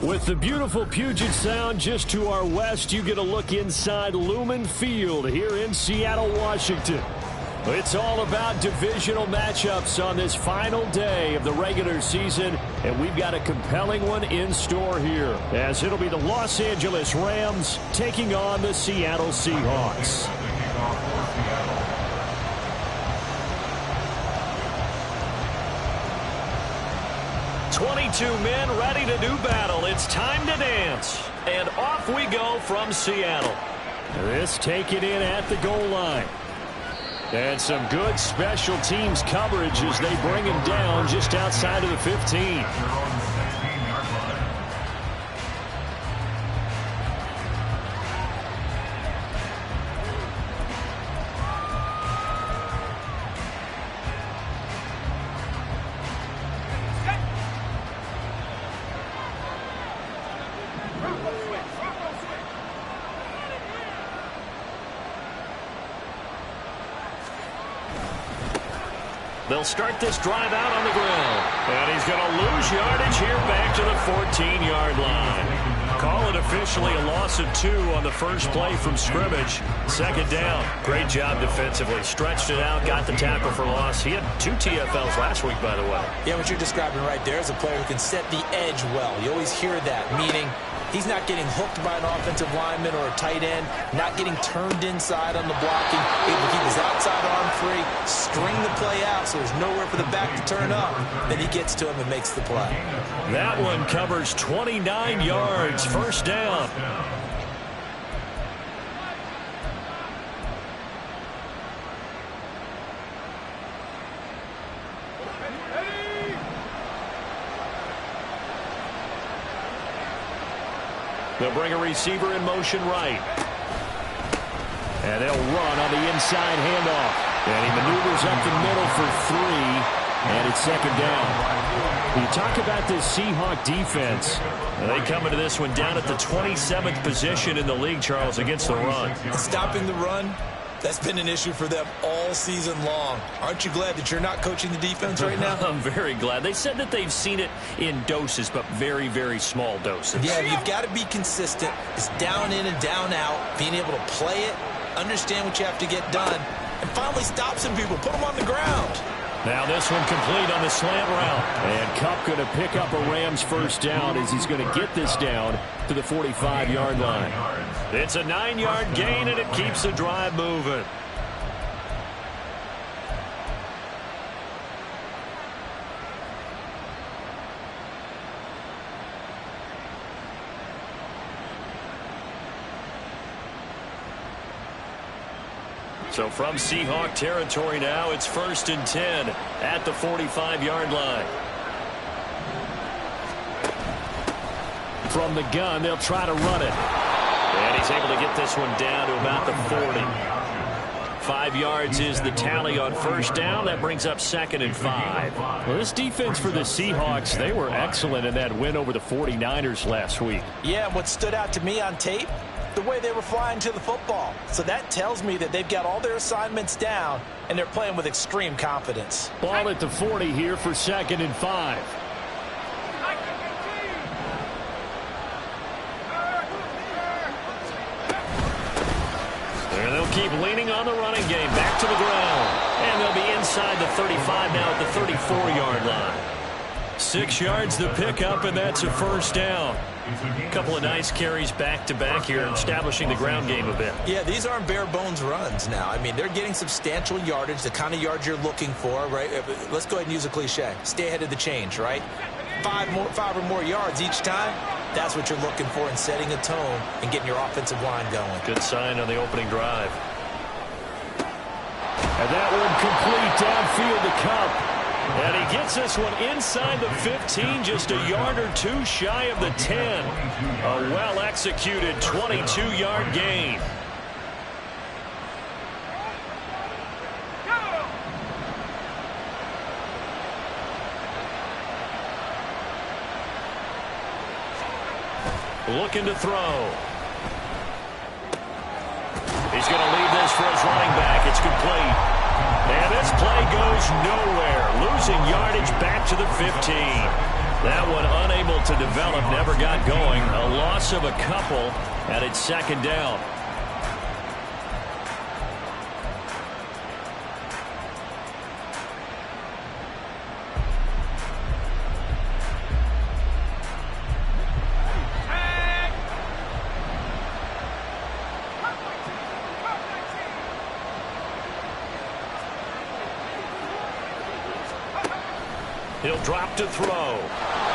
With the beautiful Puget Sound just to our west, you get a look inside Lumen Field here in Seattle, Washington. It's all about divisional matchups on this final day of the regular season, and we've got a compelling one in store here, as it'll be the Los Angeles Rams taking on the Seattle Seahawks. "22 men ready to do battle. It's time to dance." And off we go from Seattle. This taken in at the goal line. And some good special teams coverage as they bring him down just outside of the 15. They'll start this drive out on the ground. And he's going to lose yardage here back to the 14-yard line. Call it officially a loss of 2 on the first play from scrimmage. Second down. Great job defensively. Stretched it out, got the tackle for loss. He had 2 TFLs last week, by the way. Yeah, what you're describing right there is a player who can set the edge well. You always hear that, meaning he's not getting hooked by an offensive lineman or a tight end, not getting turned inside on the blocking, able to keep his outside arm free, string the play out so there's nowhere for the back to turn up. Then he gets to him and makes the play. That one covers 29 yards, first down. They'll bring a receiver in motion right. And they'll run on the inside handoff. And he maneuvers up the middle for 3. And it's second down. You talk about this Seahawk defense. And they come into this one down at the 27th position in the league, Charles, against the run. Stopping the run, that's been an issue for them all season long. Aren't you glad that you're not coaching the defense right now? I'm very glad. They said that they've seen it in doses, but very, very small doses. Yeah, you've got to be consistent. It's down in and down out, being able to play it, understand what you have to get done, and finally stop some people, put them on the ground. Now this one complete on the slant route. And Kupp going to pick up a Rams first down as he's going to get this down to the 45-yard line. It's a 9-yard gain, and it keeps the drive moving. So from Seahawk territory now, it's 1st and 10 at the 45-yard line. From the gun, they'll try to run it. And he's able to get this one down to about the 40. 5 yards is the tally on first down. That brings up 2nd and 5. Well, this defense for the Seahawks, they were excellent in that win over the 49ers last week. Yeah, what stood out to me on tape, the way they were flying to the football. So that tells me that they've got all their assignments down, and they're playing with extreme confidence. Ball at the 40 here for 2nd and 5. And they'll keep leaning on the running game. Back to the ground. And they'll be inside the 35 now at the 34-yard line. 6 yards the pickup, and that's a first down. A couple of nice carries back-to-back here, establishing the ground game a bit. Yeah, these aren't bare-bones runs now. I mean, they're getting substantial yardage, the kind of yards you're looking for, right? Let's go ahead and use a cliche. Stay ahead of the change, right? 5 or more yards each time. That's what you're looking for in setting a tone and getting your offensive line going. Good sign on the opening drive. And that one complete downfield to Kupp. And he gets this one inside the 15, just a yard or 2 shy of the 10. A well-executed 22-yard gain. Looking to throw. He's going to leave this for his running back. It's complete. And this play goes nowhere. Losing yardage back to the 15. That one unable to develop, never got going. A loss of a couple, and it's second down. He'll drop to throw.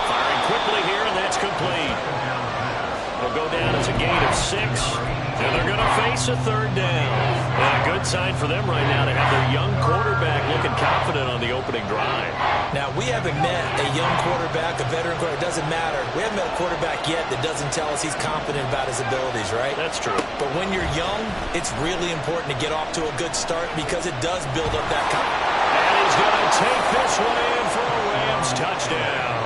Firing quickly here, and that's complete. It'll go down as a gain of 6, and they're going to face a third down. And a good sign for them right now to have their young quarterback looking confident on the opening drive. Now, we haven't met a young quarterback, a veteran quarterback. It doesn't matter. We haven't met a quarterback yet that doesn't tell us he's confident about his abilities, right? That's true. But when you're young, it's really important to get off to a good start because it does build up that confidence. And he's going to take this one in for a Rams touchdown.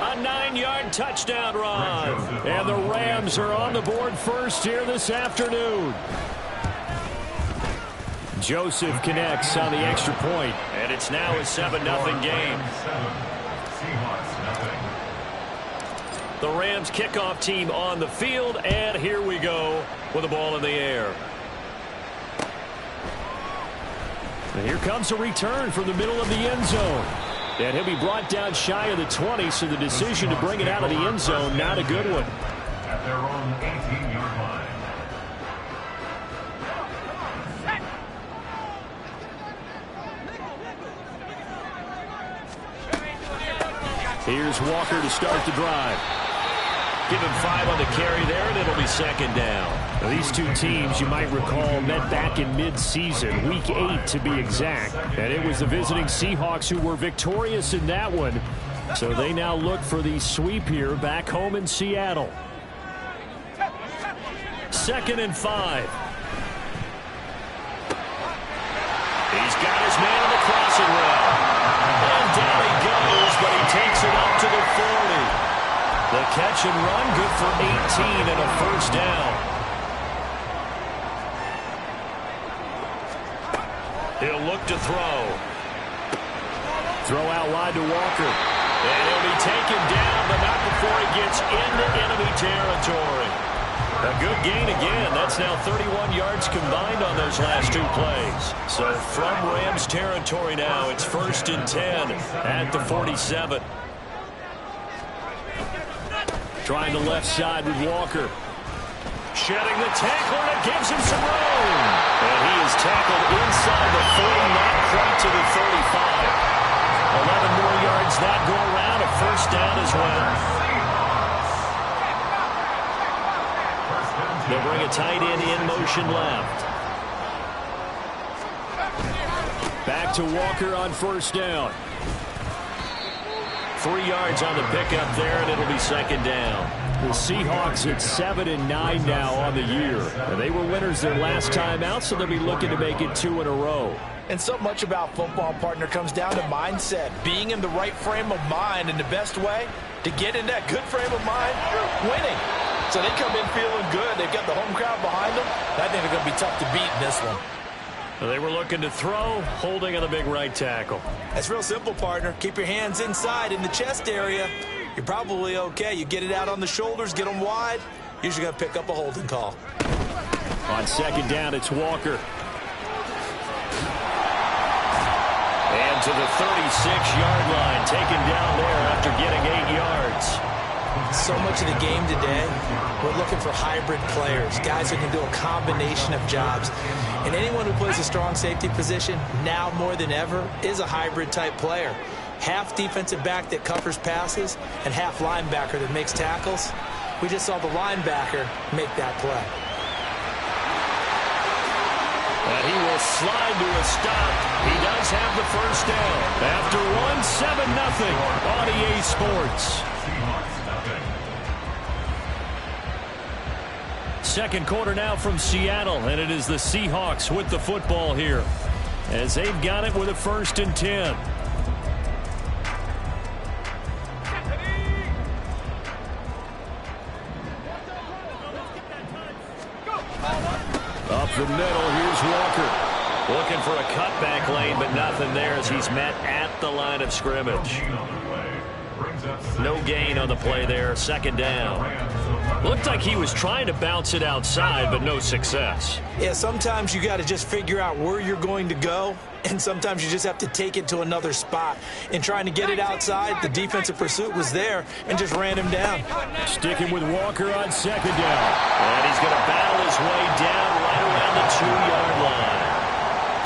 A 9-yard touchdown run. And the Rams are on the board first here this afternoon. Joseph connects on the extra point, and it's now a 7-0 game. The Rams kickoff team on the field, and here we go with the ball in the air. And here comes a return from the middle of the end zone. And he'll be brought down shy of the 20, so the decision to bring it out of the end zone, not a good one. At their own 18-yard line. Here's Walker to start the drive. Give him 5 on the carry there, and it'll be second down. Now, these two teams, you might recall, met back in mid-season, Week 8 to be exact. And it was the visiting Seahawks who were victorious in that one. So they now look for the sweep here back home in Seattle. 2nd and 5. He's got his man on the crossing route. And down he goes, but he takes it up to the 40. The catch and run, good for 18 and a first down. He'll look to throw. Throw out wide to Walker. And he'll be taken down, but not before he gets into enemy territory. A good gain again. That's now 31 yards combined on those last 2 plays. So from Rams territory now, it's 1st and 10 at the 47. Trying the left side with Walker. Shedding the tackler, and it gives him some room. And he is tackled inside the 40, not quite to the 35. 11 more yards that go around, a first down as well. They'll bring a tight end in motion left. Back to Walker on first down. 3 yards on the pickup there, and it'll be second down. The Seahawks at 7-9 now on the year. And they were winners their last time out, so they'll be looking to make it 2 in a row. And so much about football, partner, comes down to mindset. Being in the right frame of mind, and the best way to get in that good frame of mind, winning. So they come in feeling good. They've got the home crowd behind them. I think they're going to be tough to beat in this one. They were looking to throw, holding on the big right tackle. That's real simple, partner. Keep your hands inside in the chest area. You're probably okay. You get it out on the shoulders, get them wide. Usually going to pick up a holding call. On second down, it's Walker. And to the 36-yard line, taken down there after getting 8 yards. So much of the game today, we're looking for hybrid players, guys who can do a combination of jobs. And anyone who plays a strong safety position, now more than ever, is a hybrid-type player. Half defensive back that covers passes and half linebacker that makes tackles. We just saw the linebacker make that play. And he will slide to a stop. He does have the first down. After 7-0 on EA Sports. Second quarter now from Seattle, and it is the Seahawks with the football here as they've got it with a 1st and 10. Up the middle, here's Walker. Looking for a cutback lane, but nothing there as he's met at the line of scrimmage. brings up No gain on the play there, second down. Looked like he was trying to bounce it outside, but no success. Yeah, sometimes you got to just figure out where you're going to go, and sometimes you just have to take it to another spot. In trying to get it outside, the defensive pursuit was there and just ran him down. Sticking with Walker on second down. And he's going to battle his way down right around the 2-yard line.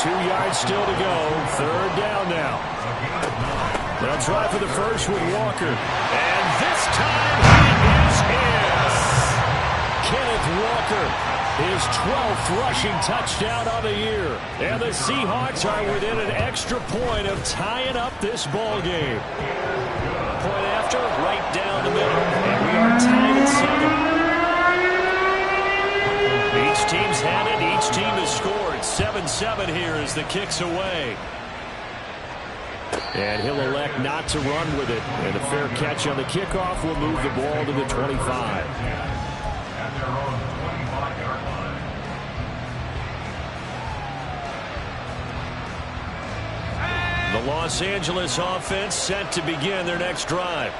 2 yards still to go. Third down now. They'll try for the first with Walker. And this time he is his. Kenneth Walker, his 12th rushing touchdown on the year. And the Seahawks are within an extra point of tying up this ball game. Point after, right down the middle. And we are tied at 7. Each team's had it. Each team has scored. 7-7 here as the kick's away. And he'll elect not to run with it. And a fair catch on the kickoff will move the ball to the 25. at their own 25-yard line. The Los Angeles offense set to begin their next drive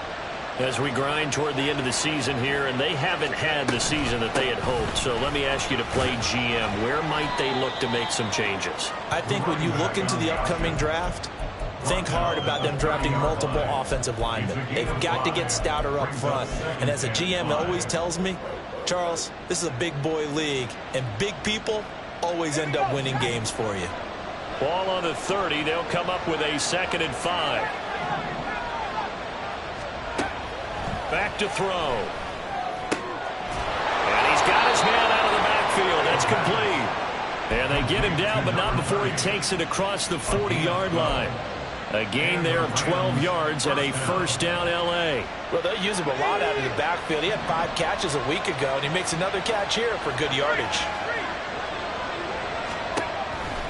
as we grind toward the end of the season here, and they haven't had the season that they had hoped. So let me ask you to play GM. Where might they look to make some changes? I think when you look into the upcoming draft, think hard about them drafting multiple offensive linemen. They've got to get stouter up front. And as a GM always tells me, Charles, this is a big boy league, and big people always end up winning games for you. Ball on the 30. They'll come up with a 2nd and 5. Back to throw. And he's got his man out of the backfield. That's complete. And they get him down, but not before he takes it across the 40-yard line. A gain there of 12 yards and a first down L.A. Well, they use him a lot out of the backfield. He had 5 catches a week ago, and he makes another catch here for good yardage.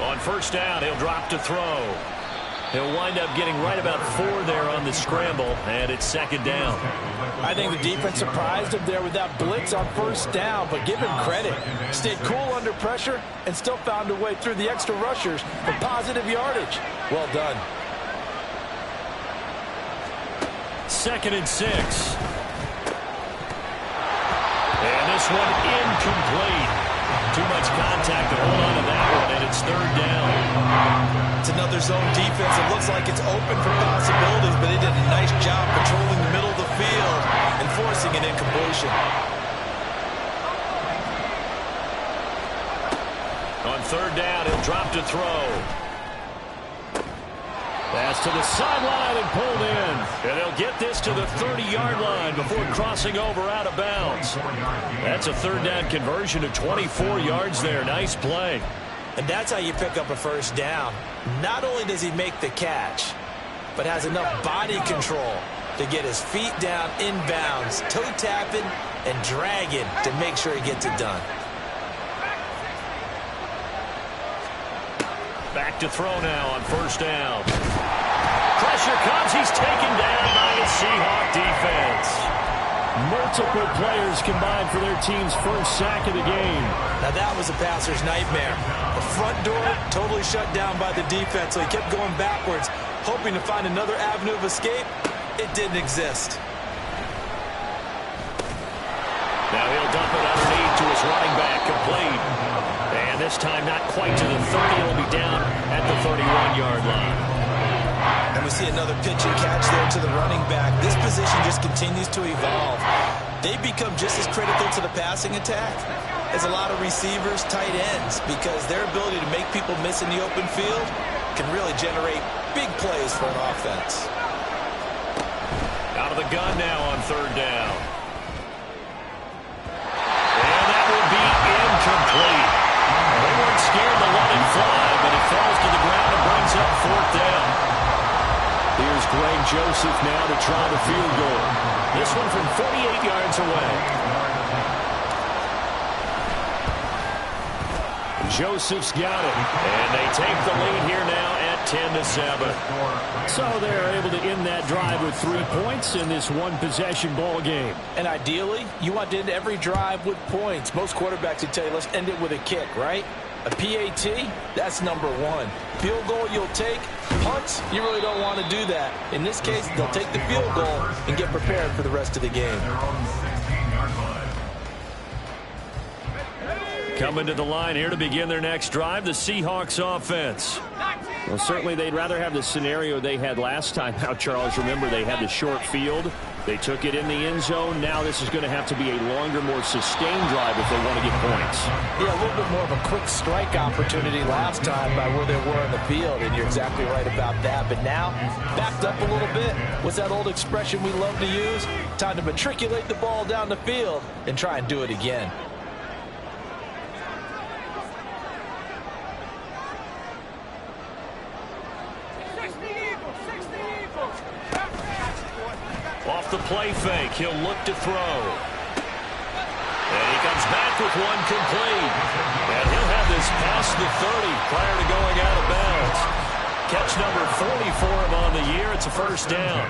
On first down, he'll drop to throw. He'll wind up getting right about 4 there on the scramble, and it's 2nd down. I think the defense surprised him there with that blitz on first down, but give him credit. Stayed cool under pressure and still found a way through the extra rushers for positive yardage. Well done. 2nd and 6. And this one incomplete. Too much contact to hold on to that one, and it's 3rd down. It's another zone defense. It looks like it's open for possibilities, but they did a nice job controlling the middle of the field and forcing an incompletion. On 3rd down, he'll drop to throw. Pass to the sideline and pulled in. And they'll get this to the 30-yard line before crossing over out of bounds. That's a 3rd down conversion of 24 yards there. Nice play. And that's how you pick up a first down. Not only does he make the catch, but has enough body control to get his feet down inbounds, toe tapping and dragging to make sure he gets it done. Back to throw now on first down. Pressure comes. He's taken down by the Seahawk defense. Multiple players combined for their team's first sack of the game. Now that was a passer's nightmare. The front door totally shut down by the defense, so he kept going backwards, hoping to find another avenue of escape. It didn't exist. Now he'll dump it underneath to his running back, complete. And this time not quite to the 30. He'll be down at the 31-yard line. And we see another pitch and catch there to the running back. This position just continues to evolve. They become just as critical to the passing attack as a lot of receivers, tight ends, because their ability to make people miss in the open field can really generate big plays for an offense. Out of the gun now on 3rd down. And that will be incomplete. They weren't scared to let it fly, but it falls to the ground and brings up 4th down. Here's Greg Joseph now to try the field goal. This one from 48 yards away. Joseph's got it. And they take the lead here now at 10-7. So they're able to end that drive with 3 points in this one-possession ball game. And ideally, you want to end every drive with points. Most quarterbacks would tell you, let's end it with a kick, right? A PAT, that's number one. Field goal you'll take. Punts, you really don't want to do that. In this case, they'll take the field goal and get prepared for the rest of the game. Coming to the line here to begin their next drive, the Seahawks offense. Well, certainly they'd rather have the scenario they had last time out, Charles. Remember, they had the short field. They took it in the end zone. Now this is going to have to be a longer, more sustained drive if they want to get points. Yeah, a little bit more of a quick strike opportunity last time by where they were in the field, and you're exactly right about that. But now, backed up a little bit. What's that old expression we love to use? Time to matriculate the ball down the field and try and do it again. Off the play fake, he'll look to throw. And he comes back with one complete. And he'll have this past the 30 prior to going out of bounds. Catch number 40 for him on the year. It's a first down.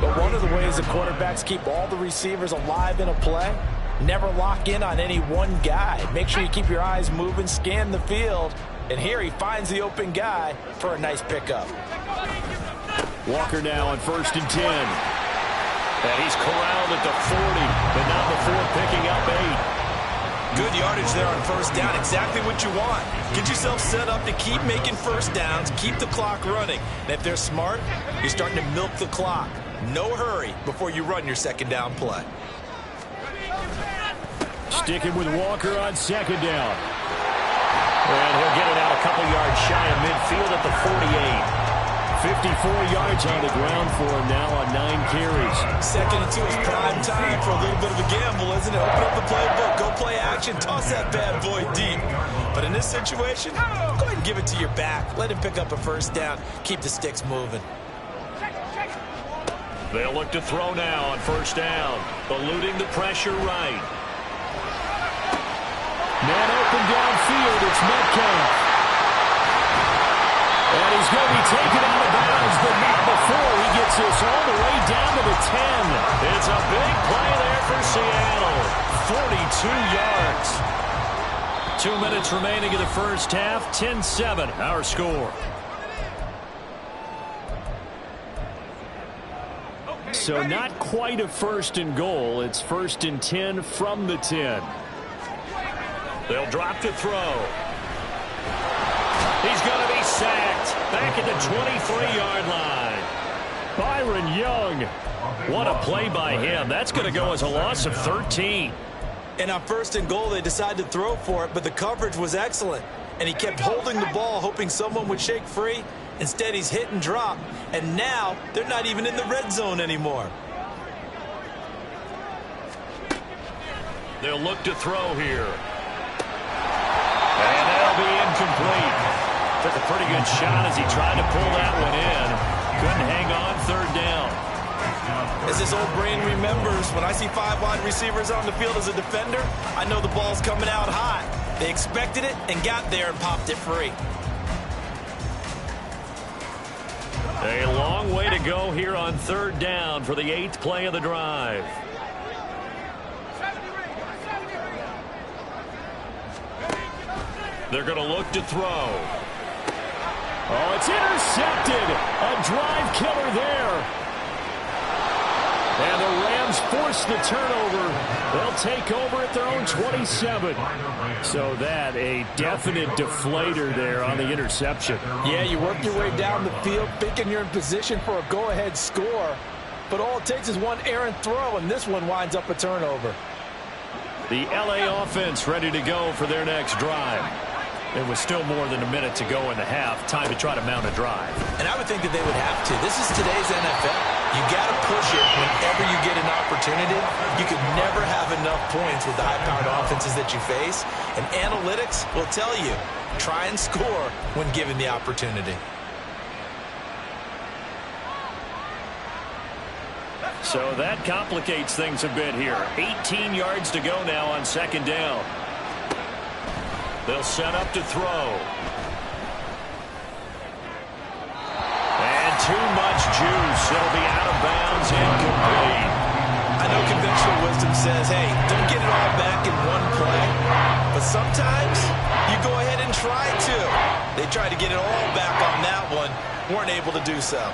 But one of the ways the quarterbacks keep all the receivers alive in a play, never lock in on any one guy. Make sure you keep your eyes moving, scan the field. And here he finds the open guy for a nice pickup. Walker now on 1st and 10. And he's corralled at the 40, but not before picking up 8. Good yardage there on first down. Exactly what you want. Get yourself set up to keep making first downs, keep the clock running. And if they're smart, you're starting to milk the clock. No hurry before you run your second down play. Sticking with Walker on 2nd down. And he'll get it out a couple yards shy of midfield at the 48. 54 yards on the ground for him now on 9 carries. 2nd and 2 is prime time for a little bit of a gamble, isn't it? Open up the playbook, go play action, toss that bad boy deep. But in this situation, go ahead and give it to your back. Let him pick up a first down. Keep the sticks moving. They'll look to throw now on 1st down. Eluding the pressure right. Man open downfield, it's Metcalf. And he's going to be taken out of bounds, but not before he gets this all the way down to the 10. It's a big play there for Seattle. 42 yards. 2 minutes remaining in the first half. 10-7, our score. So not quite a 1st and goal. It's 1st and 10 from the 10. They'll drop to throw. He's going to be sacked back at the 23-yard line. Byron Young. What a play by him. That's going to go as a loss of 13. And on 1st and goal, they decided to throw for it, but the coverage was excellent. And he kept holding the ball, hoping someone would shake free. Instead, he's hit and drop. And now, they're not even in the red zone anymore. They'll look to throw here. And that'll be incomplete. Took a pretty good shot as he tried to pull that one in. Couldn't hang on 3rd down. As this old brain remembers, when I see 5 wide receivers on the field as a defender, I know the ball's coming out hot. They expected it and got there and popped it free. A long way to go here on 3rd down for the 8th play of the drive. They're going to look to throw. Oh, it's intercepted. A drive killer there. And the Rams force the turnover. They'll take over at their own 27. So that a definite deflator there on the interception. Yeah, you work your way down the field thinking you're in position for a go-ahead score. But all it takes is one errant throw, and this one winds up a turnover. The LA offense ready to go for their next drive. It was still more than a minute to go in the half. Time to try to mount a drive. And I would think that they would have to. This is today's NFL. You got to push it whenever you get an opportunity. You could never have enough points with the high-powered offenses that you face. And analytics will tell you, try and score when given the opportunity. So that complicates things a bit here. 18 yards to go now on 2nd down. They'll set up to throw. And too much juice. It'll be out of bounds and complete. I know conventional wisdom says, hey, don't get it all back in one play. But sometimes You go ahead and try to. They tried to get it all back on that one. Weren't able to do so.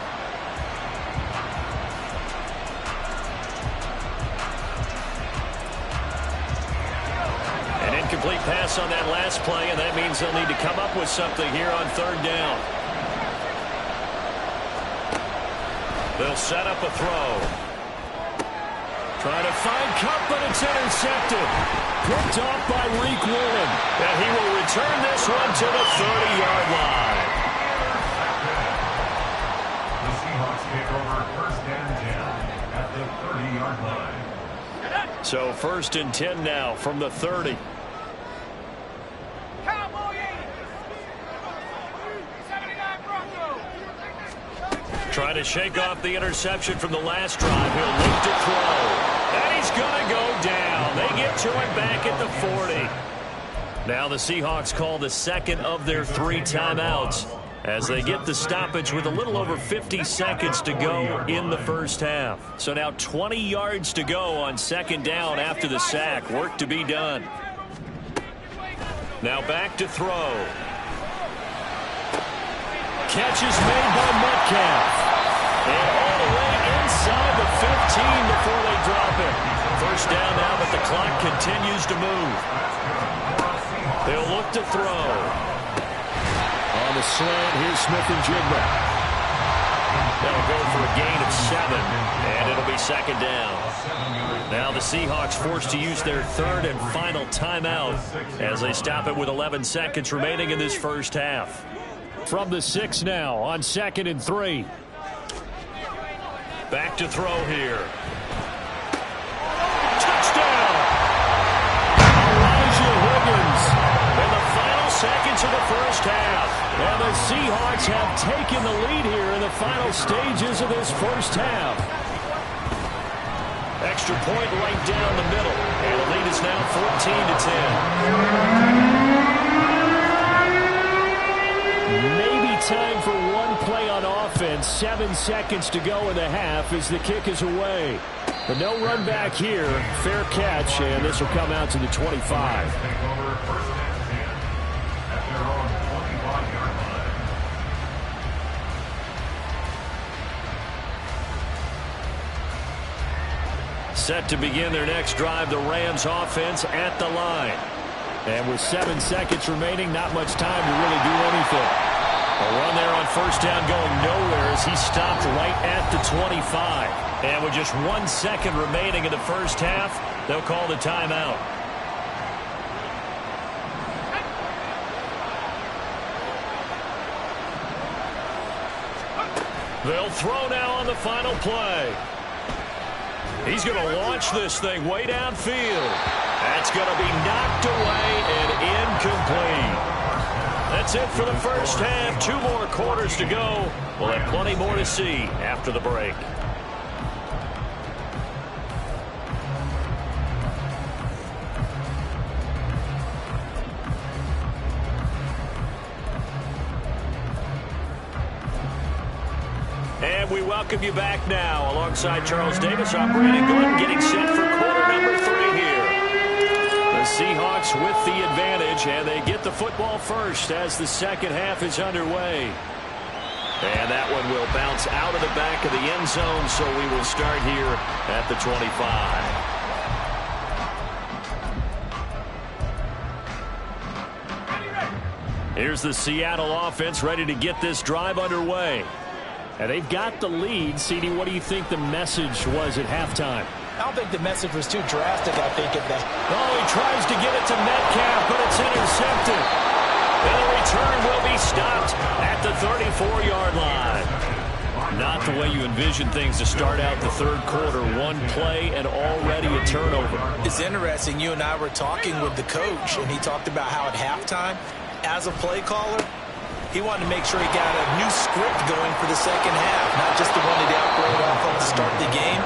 An incomplete pass on that last play, and that means they'll need to come up with something here on third down. They'll set up a throw. Trying to find Kupp, but it's intercepted. Picked off by Reek Woolen. And he will return this one to the 30-yard line. The Seahawks take over first and 10 at the 30-yard line. So first and 10 now from the 30. Trying to shake off the interception from the last drive. He'll look to throw. And he's going to go down. They get to him back at the 40. Now the Seahawks call the second of their 3 timeouts as they get the stoppage with a little over 50 seconds to go in the first half. So now 20 yards to go on second down after the sack. Work to be done. Now back to throw. Catch is made by Metcalf. And all the way inside the 15 before they drop it. First down now, but the clock continues to move. They'll look to throw. On the slant, here's Smith-Njigba. They'll go for a gain of 7, and it'll be second down. Now the Seahawks forced to use their third and final timeout as they stop it with 11 seconds remaining in this first half. From the 6 now on second and 3. Back to throw here. Touchdown! Elijah Higgins in the final seconds of the first half. And the Seahawks have taken the lead here in the final stages of this first half. Extra point right down the middle. And the lead is now 14-10. Maybe time for one play on offense. 7 seconds to go in the half as the kick is away. But no run back here. Fair catch, and this will come out to the 25. Take over first and 10 at their own 25-yard line. Set to begin their next drive, the Rams offense at the line. And with 7 seconds remaining, not much time to really do anything. A run there on first down going nowhere as he stopped right at the 25. And with just 1 second remaining in the first half, they'll call the timeout. They'll throw now on the final play. He's going to launch this thing way downfield. That's going to be knocked away and incomplete. That's it for the first half. 2 more quarters to go. We'll have plenty more to see after the break. And we welcome you back now. Alongside Charles Davis, I'm Brandon Glenn, getting set for quarter number 3 here. The Seahawks with the advantage, and they get the football first as the second half is underway. And that one will bounce out of the back of the end zone, so we will start here at the 25. Here's the Seattle offense ready to get this drive underway. And they've got the lead. CD, what do you think the message was at halftime? I don't think the message was too drastic, I think. Oh, he tries to get it to Metcalf, but it's intercepted. And the return will be stopped at the 34-yard line. Not the way you envision things to start out the third quarter. 1 play and already a turnover. It's interesting. You and I were talking with the coach, and he talked about how at halftime, as a play caller, he wanted to make sure he got a new script going for the second half, not just the one that he operated off of to start the game.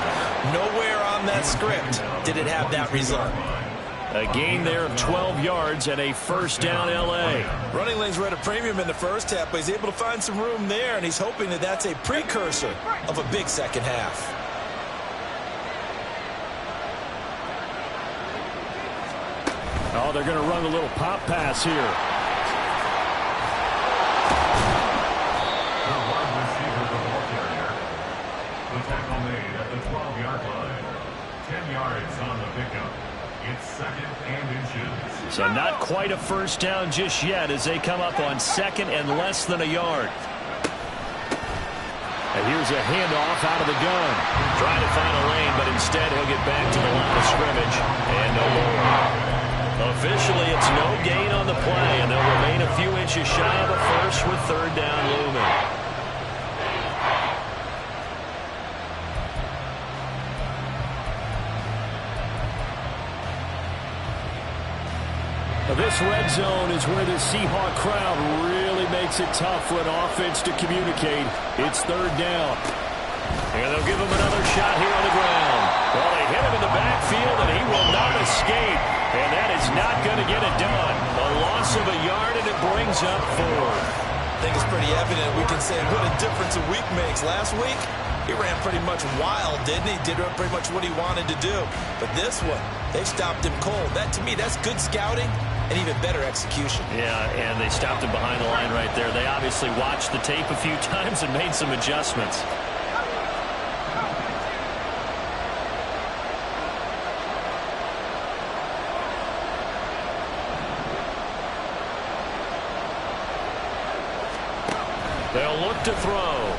Nowhere on that script did it have that result. A gain there of 12 yards and a first down L.A. Running lanes were at a premium in the first half, but he's able to find some room there, and he's hoping that that's a precursor of a big second half. Oh, they're going to run a little pop pass here. quite a first down just yet as they come up on second and less than a yard. And here's a handoff out of the gun. Trying to find a lane, but instead he'll get back to the line of scrimmage and no more. Officially, it's no gain on the play, and they'll remain a few inches shy of a first with third down looming. This red zone is where the Seahawk crowd really makes it tough for an offense to communicate. It's third down. And they'll give him another shot here on the ground. Well, they hit him in the backfield, and he will not escape. And that is not going to get it done. A loss of a yard, and it brings up 4. I think it's pretty evident. We can say what a difference a week makes. Last week, he ran pretty much wild, didn't he? Did pretty much what he wanted to do. But this one, they stopped him cold. That, to me, that's good scouting and even better execution. Yeah, and they stopped him behind the line right there. They obviously watched the tape a few times and made some adjustments. They'll look to throw.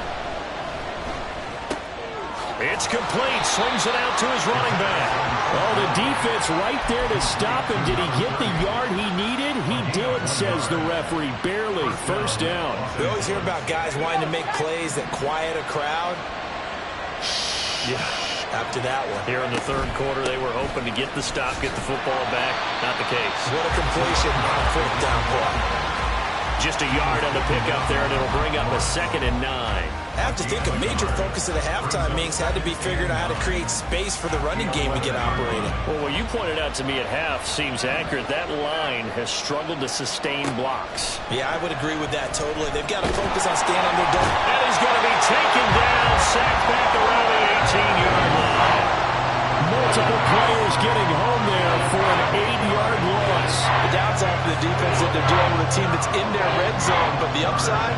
It's complete. Swings it out to his running back. Oh, the defense right there to stop him. Did he get the yard he needed? He did, says the referee. Barely. First down. We always hear about guys wanting to make plays that quiet a crowd. Yeah. After that one. Here in the third quarter, they were hoping to get the stop, get the football back. Not the case. What a completion on a fourth down play. Just a yard on the pickup there, and it'll bring up a 2nd and 9. I have to think a major focus of the halftime meetings had to be figuring out how to create space for the running game to get operating. Well, what you pointed out to me at half seems accurate. That line has struggled to sustain blocks. Yeah, I would agree with that totally. They've got to focus on staying on their double. And he's going to be taken down, sacked back around the 18-yard line. Multiple players getting home there for an 8-yard loss. The downside for the defense that they're dealing with a team that's in their red zone, but the upside,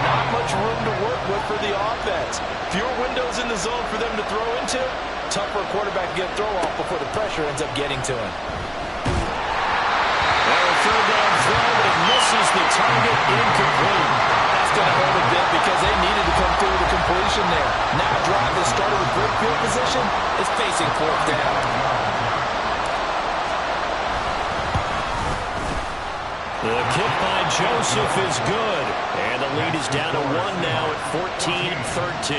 not much room to work with for the offense. Fewer windows in the zone for them to throw into. Tough for a quarterback to get a throw off before the pressure ends up getting to him. Well, a third down throw, but it misses the target, incomplete. That's going to hurt a bit because they needed to come through with a completion there. Now a drive that started with great field position is facing fourth down. The kick by Joseph is good. And the lead is down to 1 now at 14-13.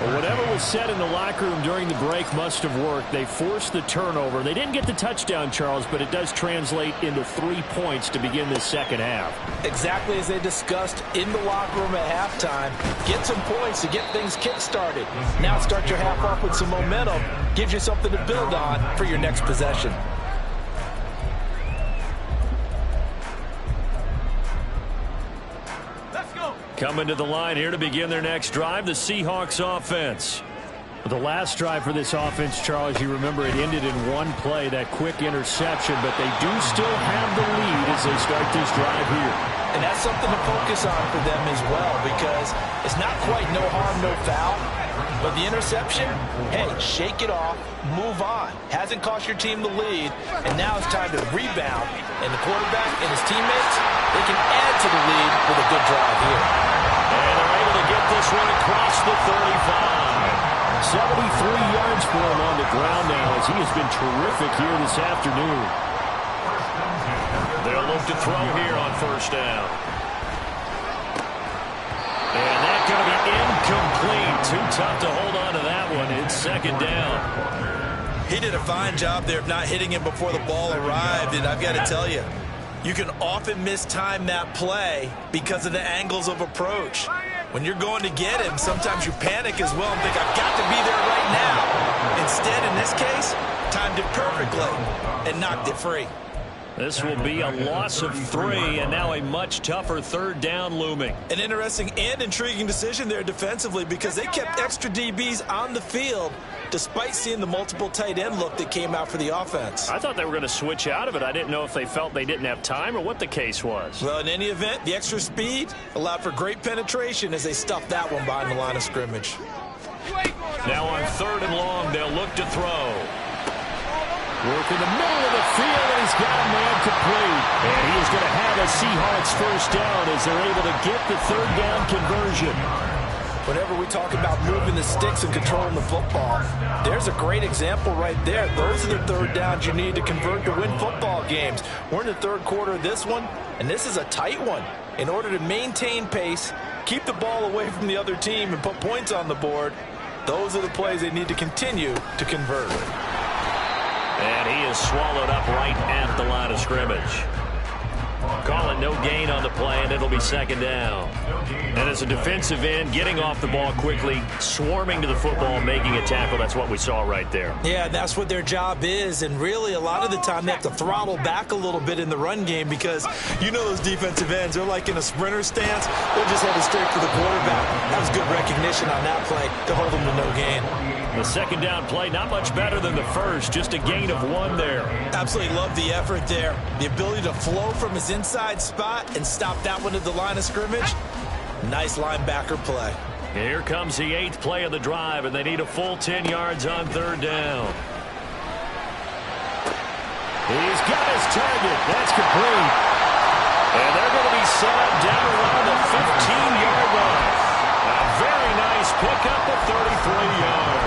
Well, whatever was said in the locker room during the break must have worked. They forced the turnover. They didn't get the touchdown, Charles, but it does translate into 3 points to begin this second half. Exactly as they discussed in the locker room at halftime. Get some points to get things kick-started. Now start your half off with some momentum. Gives you something to build on for your next possession. Coming to the line here to begin their next drive, the Seahawks offense. The last drive for this offense, Charles, you remember it ended in one play, that quick interception, but they do still have the lead as they start this drive here. And that's something to focus on for them as well, because it's not quite no harm, no foul. But the interception, hey, shake it off, move on. Hasn't cost your team the lead, and now it's time to rebound. And the quarterback and his teammates, they can add to the lead with a good drive here. And they're able to get this one across the 35. 73 yards for him on the ground now as he has been terrific here this afternoon. They'll look to throw here on first down. And that's going to be incomplete. Too tough to hold on to that one. It's second down. He did a fine job there of not hitting him before the ball arrived, and I've got to tell you, you can often mistime that play because of the angles of approach. When you're going to get him, sometimes you panic as well and think, I've got to be there right now. Instead, in this case, timed it perfectly and knocked it free. This will be a loss of 3, and now a much tougher third down looming. An interesting and intriguing decision there defensively because they kept extra DBs on the field despite seeing the multiple tight end look that came out for the offense. I thought they were going to switch out of it. I didn't know if they felt they didn't have time or what the case was. Well, in any event, the extra speed allowed for great penetration as they stuffed that one behind the line of scrimmage. Now on 3rd and long, they'll look to throw. Working the middle of the field, and he's got a man complete. And he is going to have a Seahawks first down as they're able to get the third down conversion. Whenever we talk about moving the sticks and controlling the football, there's a great example right there. Those are the third downs you need to convert to win football games. We're in the third quarter of this one, and this is a tight one. In order to maintain pace, keep the ball away from the other team, and put points on the board, those are the plays they need to continue to convert. And he is swallowed up right at the line of scrimmage. Call it no gain on the play, and it'll be second down. And as a defensive end, getting off the ball quickly, swarming to the football, making a tackle, that's what we saw right there. Yeah, that's what their job is, and really a lot of the time they have to throttle back a little bit in the run game because you know those defensive ends, they're like in a sprinter stance. They're just headed straight for the quarterback. That was good recognition on that play to hold them to no gain. The second down play, not much better than the first, just a gain of 1 there. Absolutely love the effort there. The ability to flow from his inside spot and stop that one at the line of scrimmage. Nice linebacker play. Here comes the 8th play of the drive, and they need a full 10 yards on third down. He's got his target. That's complete. And they're going to be set up down around the 15-yard line. A very nice pickup of 33 yards.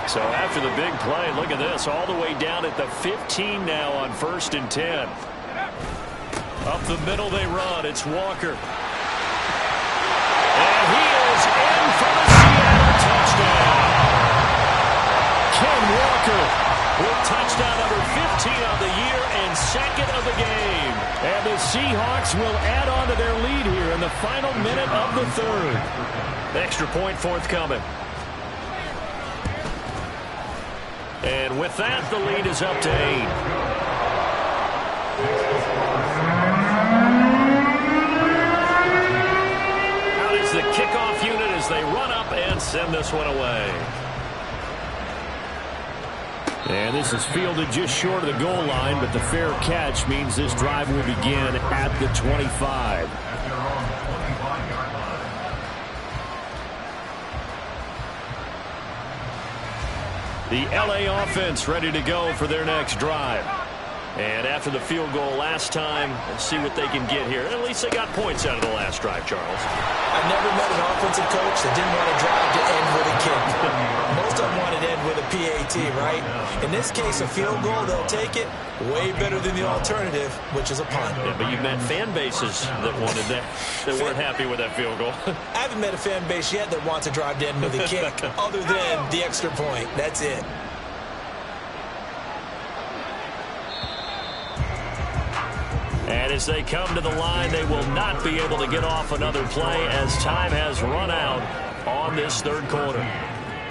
So after the big play, look at this, all the way down at the 15 now on 1st and 10. Up the middle they run. It's Walker. And he is in for the Seattle touchdown. Ken Walker with touchdown number 15 on the year and 2nd of the game. And the Seahawks will add on to their lead here in the final minute of the 3rd. Extra point forthcoming. And with that, the lead is up to 8. Out is the kickoff unit as they run up and send this one away. And this is fielded just short of the goal line, but the fair catch means this drive will begin at the 25. The LA offense ready to go for their next drive. And after the field goal last time, let's see what they can get here. At least they got points out of the last drive, Charles. I've never met an offensive coach that didn't want to drive to end with a kick. Most of them wanted to end with a PAT, right? In this case, a field goal, they'll take it. Way better than the alternative, which is a punt. Yeah, but you've met fan bases that wanted that, that weren't happy with that field goal. I haven't met a fan base yet that wants to drive to end with a kick, other than the extra point. That's it. And as they come to the line, they will not be able to get off another play as time has run out on this 3rd quarter.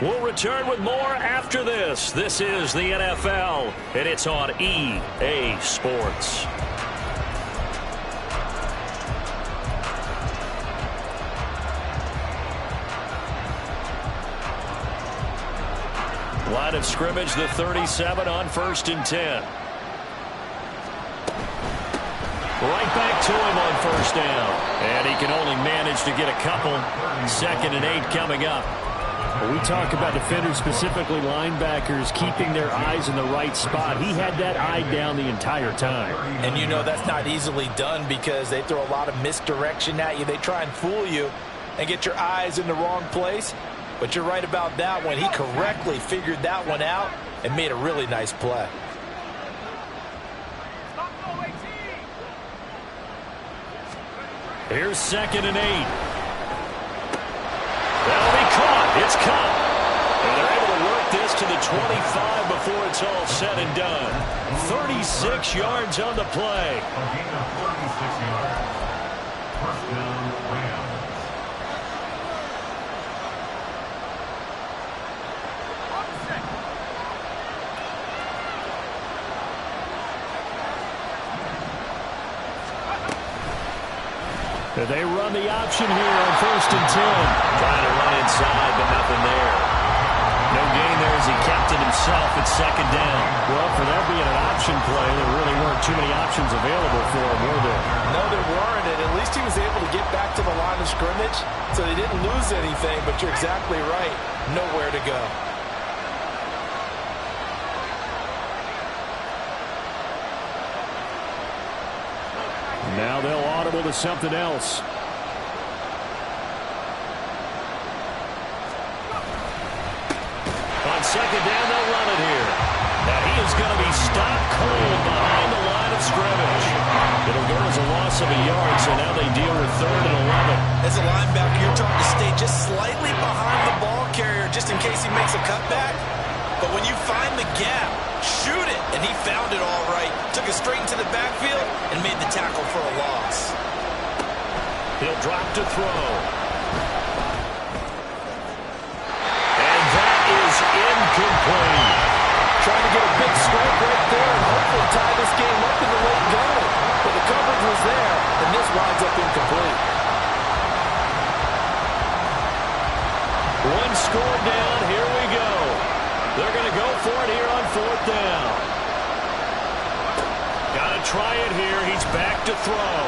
We'll return with more after this. This is the NFL, and it's on EA Sports. Line of scrimmage, the 37 on 1st and 10. Right back to him on 1st down. And he can only manage to get a couple. 2nd and 8 coming up. When we talk about defenders, specifically linebackers, keeping their eyes in the right spot. He had that eye down the entire time. And you know that's not easily done because they throw a lot of misdirection at you. They try and fool you and get your eyes in the wrong place. But you're right about that one. He correctly figured that one out and made a really nice play. Here's 2nd and 8. That'll be caught. It's caught. And they're able to work this to the 25 before it's all said and done. 36 yards on the play. A gain of 36 yards. First down, Rams. They run the option here on 1st and 10. Trying to run inside, but nothing there. No gain there as he kept it himself at second down. Well, for that being an option play, there really weren't too many options available for him, were there? No, there weren't, and at least he was able to get back to the line of scrimmage, so they didn't lose anything, but you're exactly right. Nowhere to go. Now they'll audible to something else. On second down, they'll run it here. Now he is going to be stopped cold behind the line of scrimmage. It'll go as a loss of a yard, so now they deal with 3rd and 11. As a linebacker, you're taught to stay just slightly behind the ball carrier just in case he makes a cutback. But when you find the gap, shoot it. And he found it all right. Took it straight into the backfield and made the tackle for a loss. He'll drop to throw. And that is incomplete. Trying to get a big strike right there and hopefully tie this game up in the late going. But the coverage was there, and this winds up incomplete. One score down. Here we go. They're going to go for it here on 4th down. Got to try it here. He's back to throw.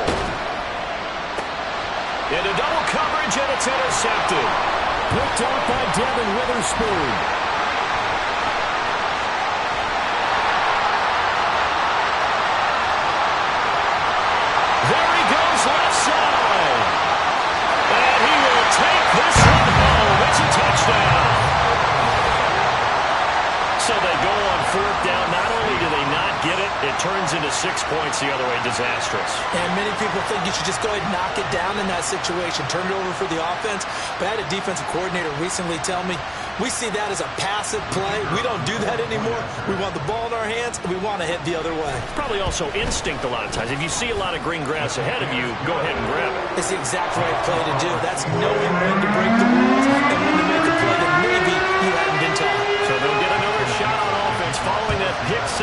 Into double coverage, and it's intercepted. Picked up by Devin Witherspoon. There he goes, left side. And he will take this one home. It's a touchdown. So they go on 4th down. Not only do they not get it, it turns into 6 points the other way. Disastrous. And many people think you should just go ahead and knock it down in that situation. Turn it over for the offense. But I had a defensive coordinator recently tell me, we see that as a passive play. We don't do that anymore. We want the ball in our hands, and we want to head the other way. Probably also instinct a lot of times. If you see a lot of green grass ahead of you, go ahead and grab it. It's the exact right play to do. That's knowing when to break the rules and when to make a play that maybe you hadn't been taught. So they'll get another shot on offense following that pick 6.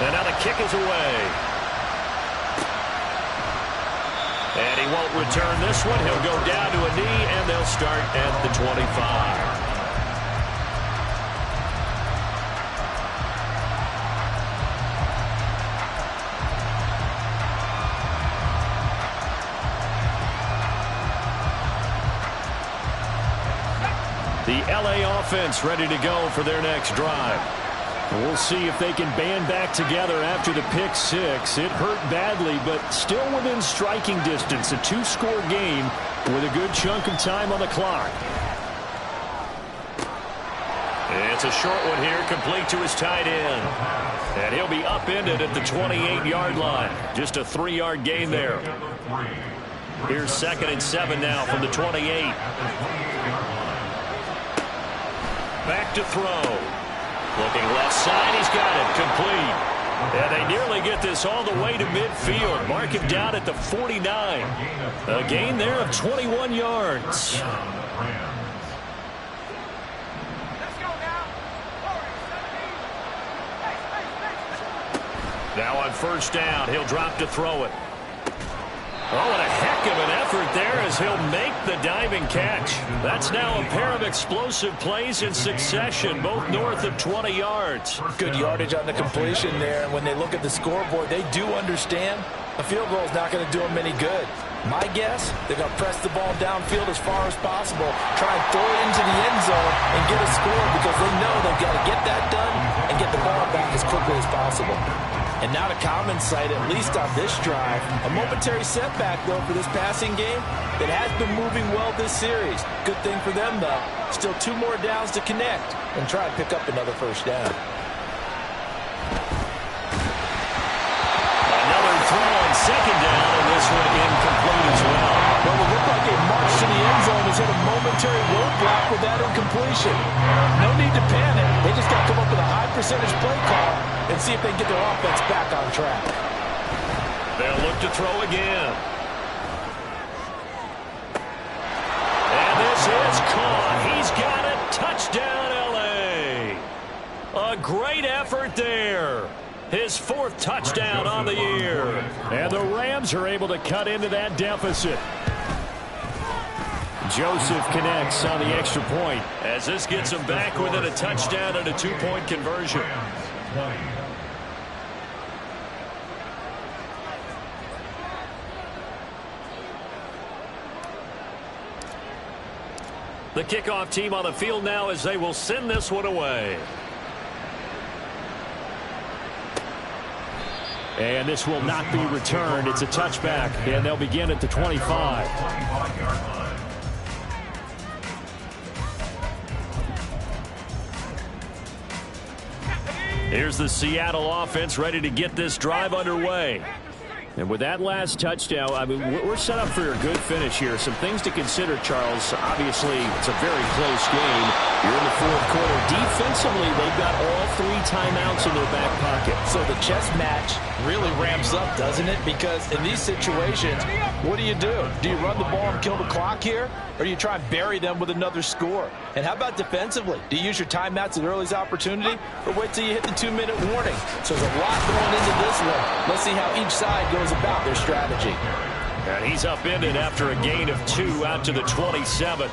And now the kick is away. And he won't return this one. He'll go down to a knee, and they'll start at the 25. The LA offense ready to go for their next drive. We'll see if they can band back together after the pick 6. It hurt badly, but still within striking distance. A 2-score game with a good chunk of time on the clock. It's a short one here, complete to his tight end. And he'll be upended at the 28-yard line. Just a 3-yard gain there. Here's 2nd and 7 now from the 28. Back to throw. Looking left side, he's got it, complete. And they nearly get this all the way to midfield. Mark him down at the 49. A gain there of 21 yards. Now on 1st down, he'll drop to throw it. Oh, and a heck of an effort there as he'll make the diving catch. That's now a pair of explosive plays in succession, both north of 20 yards. Good yardage on the completion there. And when they look at the scoreboard, they do understand a field goal is not going to do them any good. My guess, they're going to press the ball downfield as far as possible, try and throw it into the end zone and get a score because they know they've got to get that done and get the ball back as quickly as possible. And not a common sight, at least on this drive. A momentary setback, though, for this passing game that has been moving well this series. Good thing for them, though. Still 2 more downs to connect and try and pick up another 1st down. Another throw on 2nd down, and this one incomplete as well. Well, it looked like a march to the end zone has hit a momentary roadblock with that incompletion. No need to panic. They just got to come up with a high percentage play call and see if they can get their offense back on track. They'll look to throw again. And this is caught. He's got it. Touchdown, L.A. A great effort there. His 4th touchdown on the year. And the Rams are able to cut into that deficit. Joseph connects on the extra point, as this gets him back within a touchdown and a 2-point conversion. The kickoff team on the field now as they will send this one away. And this will not be returned. It's a touchback, and they'll begin at the 25. Here's the Seattle offense ready to get this drive underway. And with that last touchdown, I mean, we're set up for a good finish here. Some things to consider, Charles. Obviously, it's a very close game. You're in the fourth quarter. Defensively, they've got all 3 timeouts in their back pocket. So the chess match really ramps up, doesn't it? Because in these situations, what do? Do you run the ball and kill the clock here? Or do you try and bury them with another score? And how about defensively? Do you use your timeouts at earliest opportunity? Or wait till you hit the 2-minute warning? So there's a lot going into this one. Let's see how each side goes about their strategy. And he's upended after a gain of 2 out to the 27.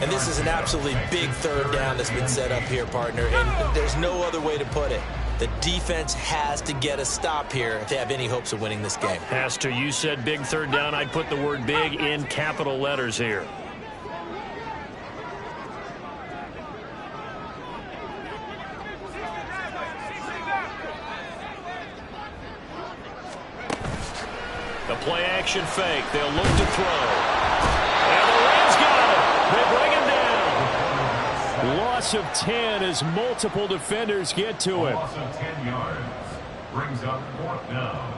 And this is an absolutely big third down that's been set up here, partner. And there's no other way to put it. The defense has to get a stop here if they have any hopes of winning this game. Pastor, you said big third down. I'd put the word big in capital letters here. The play action fake. They'll look to throw. And the Rams got him. They bring him down. Loss of 10 as multiple defenders get to him. Loss of 10 yards. Brings up 4th down.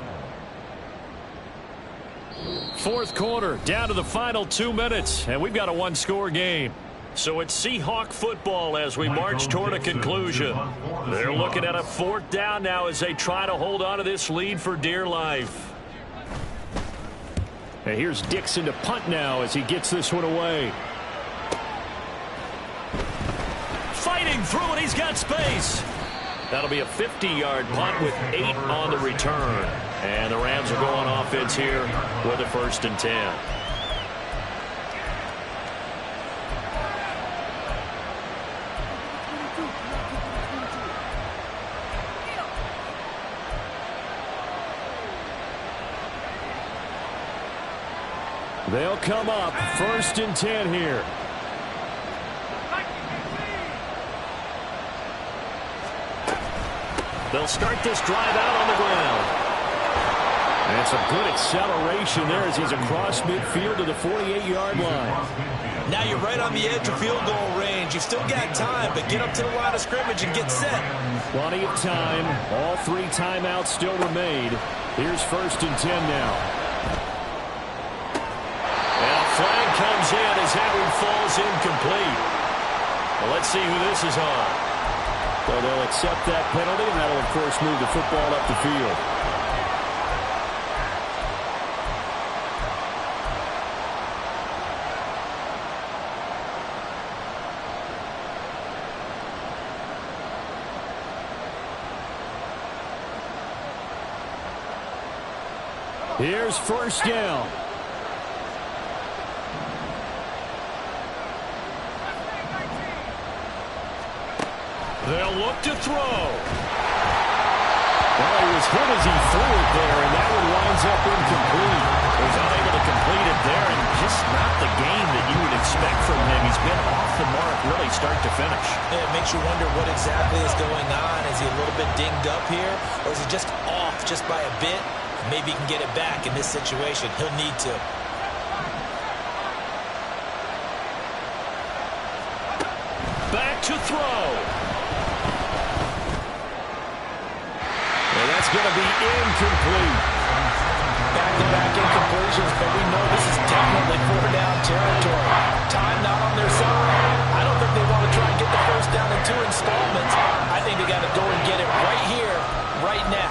Fourth quarter, down to the final 2 minutes, and we've got a 1-score game. So it's Seahawk football as we march toward a conclusion. They're looking at a 4th down now as they try to hold on to this lead for dear life. And here's Dixon to punt now as he gets this one away. Fighting through it, he's got space. That'll be a 50-yard punt with 8 on the return. And the Rams are going offense here with a 1st and 10. They'll come up 1st and 10 here. They'll start this drive out on the ground. And some good acceleration there as he's across midfield to the 48-yard line. Now you're right on the edge of field goal range. You've still got time, but get up to the line of scrimmage and get set. Plenty of time. All 3 timeouts still remain. Here's 1st and 10 now. And a flag comes in as that one falls incomplete. Well, let's see who this is on. So they'll accept that penalty, and that'll, of course, move the football up the field. Here's 1st down. They'll look to throw. Well, he was hit as he threw it there, and that one winds up incomplete. He was unable to complete it there, and just not the game that you would expect from him. He's been off the mark really start to finish. Yeah, it makes you wonder what exactly is going on. Is he a little bit dinged up here, or is he just off just by a bit? Maybe he can get it back in this situation. He'll need to. Back to throw. And that's going to be incomplete. Back-to-back incompletions, but we know this is definitely 4-down territory. Time not on their side. I don't think they want to try and get the 1st down in 2 installments. I think they got to go and get it right here, right now.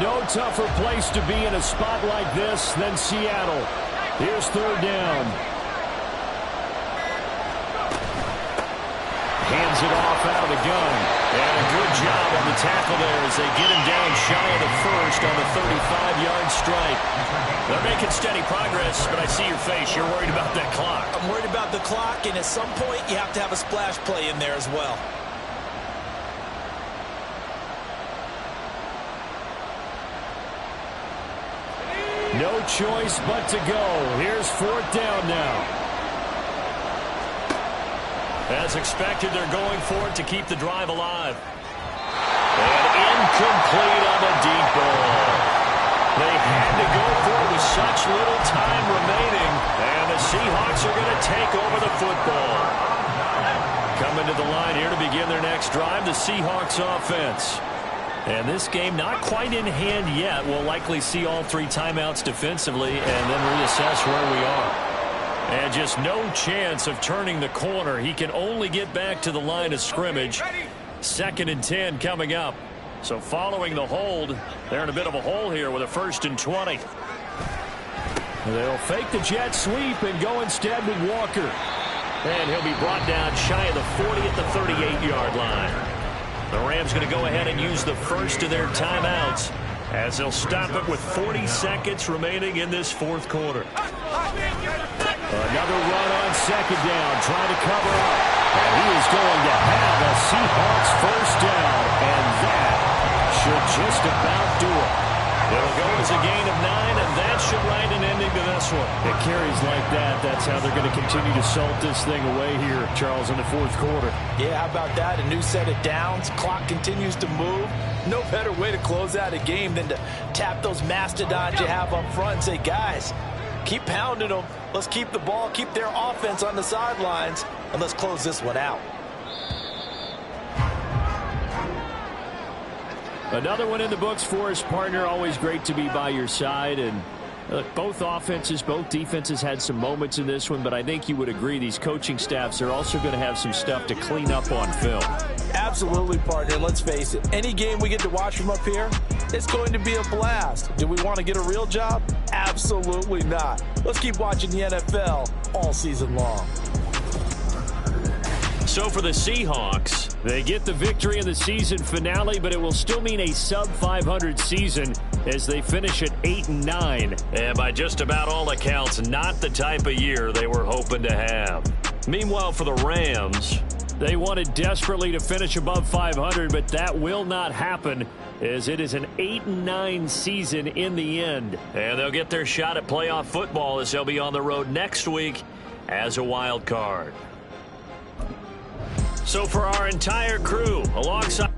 No tougher place to be in a spot like this than Seattle. Here's third down. Hands it off out of the gun. And a good job on the tackle there as they get him down shy of the first on the 35-yard strike. They're making steady progress, but I see your face. You're worried about that clock. I'm worried about the clock, and at some point you have to have a splash play in there as well. No choice but to go. Here's fourth down now. As expected, they're going for it to keep the drive alive. And incomplete on the deep ball. They had to go for it with such little time remaining. And the Seahawks are going to take over the football. Coming to the line here to begin their next drive, the Seahawks offense. And this game not quite in hand yet. We'll likely see all three timeouts defensively and then reassess where we are. And just no chance of turning the corner. He can only get back to the line of scrimmage. 2nd and 10 coming up. So following the hold, they're in a bit of a hole here with a 1st and 20. They'll fake the jet sweep and go instead with Walker. And he'll be brought down shy of the 40 at the 38-yard line. The Rams going to go ahead and use the first of their timeouts as they'll stop it with 40 seconds remaining in this fourth quarter. Another run on 2nd down, trying to cover up. And he is going to have a Seahawks first down, and that should just about do it. It'll go as a gain of 9, and that should write an ending to this one. It carries like that. That's how they're going to continue to salt this thing away here, Charles, in the fourth quarter. Yeah, how about that? A new set of downs. Clock continues to move. No better way to close out a game than to tap those mastodons you have up front and say, guys, keep pounding them. Let's keep the ball, keep their offense on the sidelines, and let's close this one out. Another one in the books for his partner. Always great to be by your side. And both offenses, both defenses had some moments in this one, but I think you would agree these coaching staffs are also going to have some stuff to clean up on film. Absolutely, partner. Let's face it. Any game we get to watch from up here, it's going to be a blast. Do we want to get a real job? Absolutely not. Let's keep watching the NFL all season long. So for the Seahawks, they get the victory in the season finale, but it will still mean a sub-500 season as they finish at 8-9. And by just about all accounts, not the type of year they were hoping to have. Meanwhile, for the Rams, they wanted desperately to finish above 500, but that will not happen as it is an 8-9 season in the end. And they'll get their shot at playoff football as they'll be on the road next week as a wild card. So for our entire crew, alongside